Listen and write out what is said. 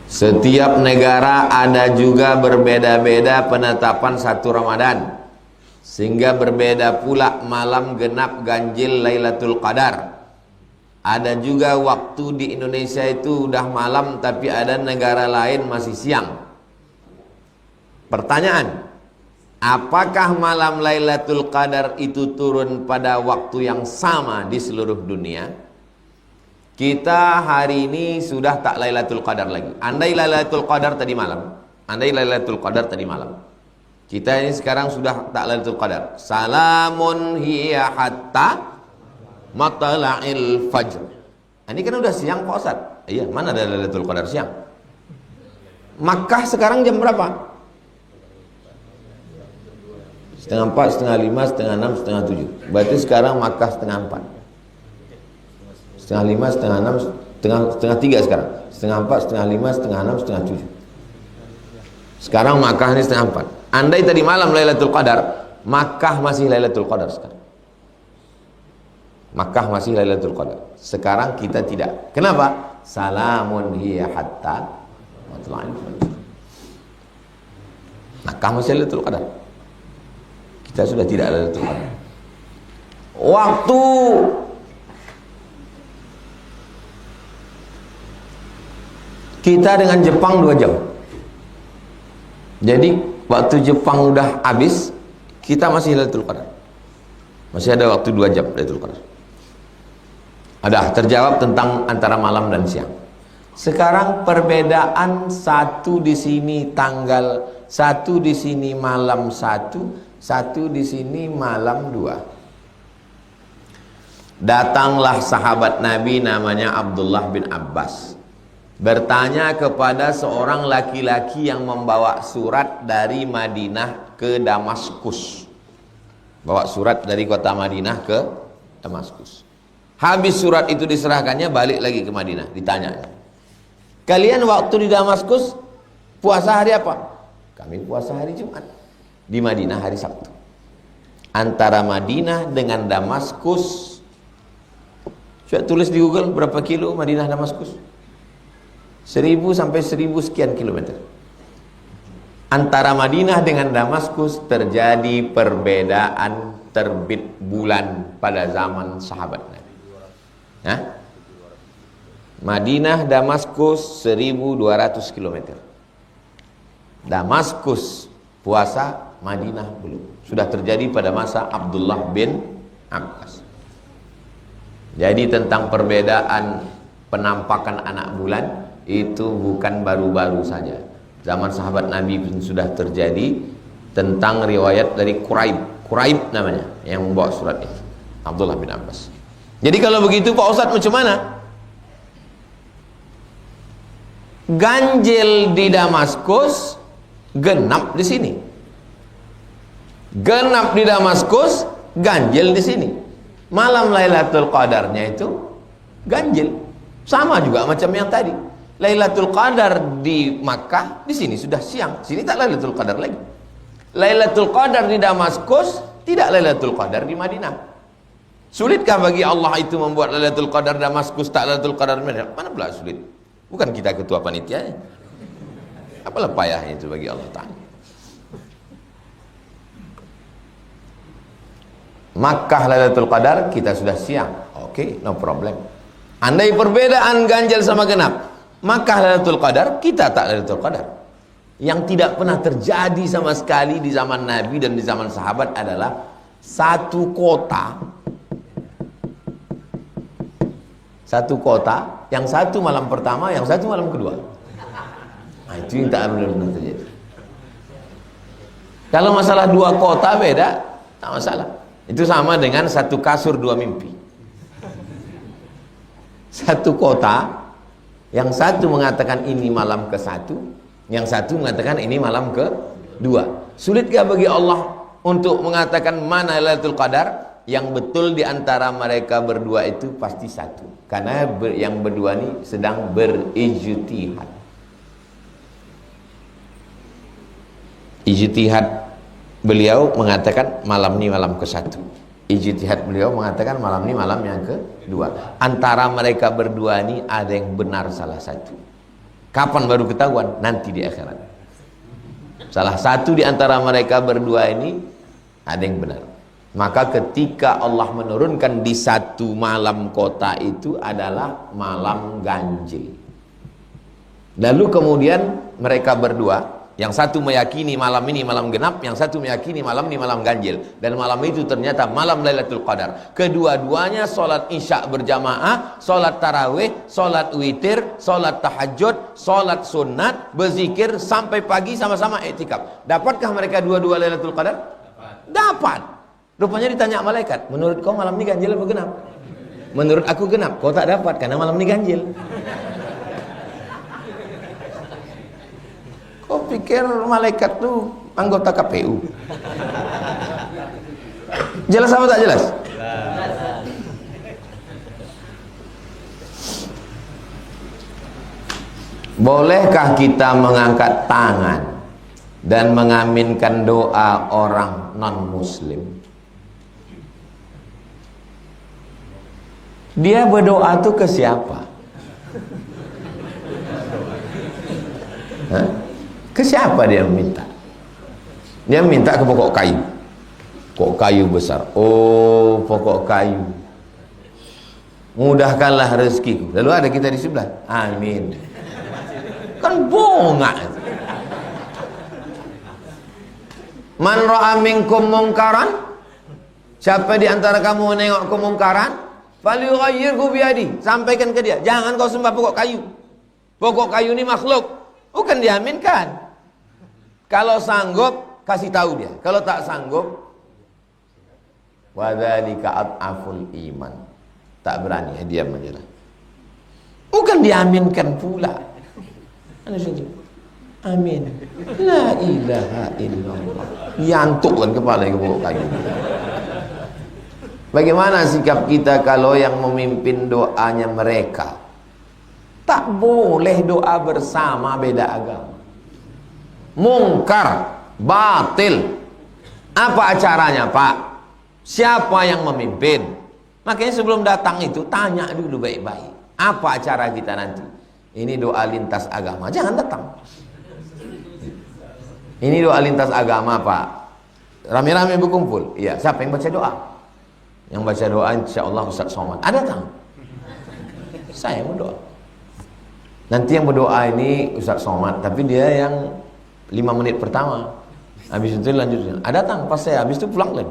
Setiap negara ada juga berbeda-beda penetapan 1 Ramadan, sehingga berbeda pula malam genap ganjil Lailatul Qadar. Ada juga waktu di Indonesia itu udah malam, tapi ada negara lain masih siang. Pertanyaan, apakah malam Lailatul Qadar itu turun pada waktu yang sama di seluruh dunia? Kita hari ini sudah tak Lailatul Qadar lagi. Andai Lailatul Qadar tadi malam, kita ini sekarang sudah tak Lailatul Qadar. Salamun hiya hatta matla'il fajr. Ini kan udah siang Pak Ustaz. Iya, mana ada Lailatul Qadar siang? Makkah sekarang jam berapa? Setengah 4, setengah 5, setengah 6, setengah 7. Berarti sekarang Makkah setengah 4. Setengah 5, setengah 6, setengah 3 sekarang. Setengah 4, setengah 5, setengah 6, setengah 7. Sekarang Makkah ini setengah 4. Andai tadi malam Lailatul Qadar, Makkah masih Lailatul Qadar sekarang. Makkah masih Lailatul Qadar. Sekarang kita tidak. Kenapa? Salamun hiya hatta matla'il fajr. Makkah masih Lailatul Qadar. Kita sudah tidak Lailatul Qadar. Waktu kita dengan Jepang 2 jam. Jadi waktu Jepang udah habis, kita masih Lailatul Qadar. Masih ada waktu 2 jam Lailatul Qadar. Ada terjawab tentang antara malam dan siang. Sekarang perbedaan 1 di sini tanggal 1 di sini malam 1, 1 di sini malam 2. Datanglah sahabat Nabi namanya Abdullah bin Abbas, bertanya kepada seorang laki-laki yang membawa surat dari Madinah ke Damaskus. Bawa surat dari kota Madinah ke Damaskus. Habis surat itu diserahkannya, balik lagi ke Madinah. Ditanya, kalian waktu di Damaskus puasa hari apa? Kami puasa hari Jumat. Di Madinah hari Sabtu. Antara Madinah dengan Damaskus, coba tulis di Google berapa kilo Madinah Damaskus. 1000 sampai 1000 sekian kilometer. Antara Madinah dengan Damaskus terjadi perbedaan terbit bulan pada zaman sahabat Nabi. Madinah Damaskus 1200 km. Damaskus puasa, Madinah belum. Sudah terjadi pada masa Abdullah bin Abbas. Jadi tentang perbedaan penampakan anak bulan itu bukan baru-baru saja. Zaman sahabat Nabi pun sudah terjadi. Tentang riwayat dari Quraib namanya yang membawa surat ini, Abdullah bin Abbas. Jadi kalau begitu Pak Ustadz macam mana? Ganjil di Damaskus, genap di sini. Genap di Damaskus, ganjil di sini. Malam Lailatul Qadarnya itu ganjil. Sama juga macam yang tadi. Lailatul Qadar di Makkah, di sini sudah siang. Sini tak Lailatul Qadar lagi. Lailatul Qadar di Damaskus, tidak Lailatul Qadar di Madinah. Sulitkah bagi Allah itu membuat Lailatul Qadar Damaskus tak Lailatul Qadar Madinah? Mana pula sulit? Bukan kita ketua panitianya. Apalah payahnya itu bagi Allah Ta'ala. Makkah Lailatul Qadar kita sudah siang. Oke, no problem. Andai perbedaan ganjil sama genap, Makkah Lailatul Qadar, kita tak Lailatul Qadar. Yang tidak pernah terjadi sama sekali di zaman Nabi dan di zaman sahabat adalah satu kota, yang satu malam pertama, yang satu malam kedua. Nah, itu yang tak benar-benar terjadi. Kalau masalah 2 kota beda, tak masalah. Itu sama dengan 1 kasur 2 mimpi. Satu kota, yang satu mengatakan ini malam ke-1, yang satu mengatakan ini malam ke-2. Sulitkah bagi Allah untuk mengatakan mana Lailatul Qadar? Yang betul di antara mereka berdua itu pasti satu. Karena yang berdua ini sedang berijtihad. Ijtihad beliau mengatakan malam ini malam ke-1. Ijtihad beliau mengatakan malam ini malam yang ke-2. Antara mereka berdua ini ada yang benar salah satu. Kapan baru ketahuan? Nanti di akhirat. Salah satu di antara mereka berdua ini ada yang benar. Maka ketika Allah menurunkan di satu malam kota itu adalah malam ganjil. Lalu kemudian mereka berdua, yang satu meyakini malam ini malam genap, yang satu meyakini malam ini malam ganjil. Dan malam itu ternyata malam Lailatul Qadar. Kedua-duanya sholat isya berjamaah, sholat tarawih, sholat witir, sholat tahajud, sholat sunat, berzikir sampai pagi sama-sama iktikaf. Dapatkah mereka dua-dua Lailatul Qadar? Dapat. Rupanya ditanya malaikat, menurut kau malam ini ganjil apa genap? Menurut aku genap. Kau tak dapat karena malam ini ganjil. Kau pikir malaikat tuh anggota KPU? Jelas apa tak jelas? Bolehkah kita mengangkat tangan dan mengaminkan doa orang non-muslim? Dia berdoa tuh ke siapa? Hah? Ke siapa dia minta? Dia minta ke pokok kayu. Pokok kayu besar. Oh, pokok kayu, mudahkanlah rezekiku. Lalu ada kita di sebelah. Amin. Kan bongak. Man ra'a minkum mungkaran, siapa di antara kamu menengok kemungkaran, falyughayyirhu biyadi, sampaikan ke dia, jangan kau sembah pokok kayu. Pokok kayu ini makhluk, bukan diaminkan. Kalau sanggup kasih tahu dia, kalau tak sanggup wadzalika ad'aful iman, tak berani dia menyerah, bukan diaminkan pula. Amin. La ilaha illallah. Yantuk kan kepala ke pokok kayu. Bagaimana sikap kita kalau yang memimpin doanya mereka? Tak boleh doa bersama beda agama. Mungkar, batil. Apa acaranya, Pak? Siapa yang memimpin? Makanya sebelum datang itu tanya dulu baik-baik. Apa acara kita nanti? Ini doa lintas agama, jangan datang. Ini doa lintas agama, Pak. Rame-rame berkumpul. Iya, siapa yang baca doa? Yang baca doa insyaallah Ustaz Somad. Ada datang. Saya yang berdoa. Nanti yang berdoa ini Ustaz Somad, tapi dia yang 5 menit pertama. Habis itu lanjutnya. Ada datang pas saya, habis itu pulang lagi.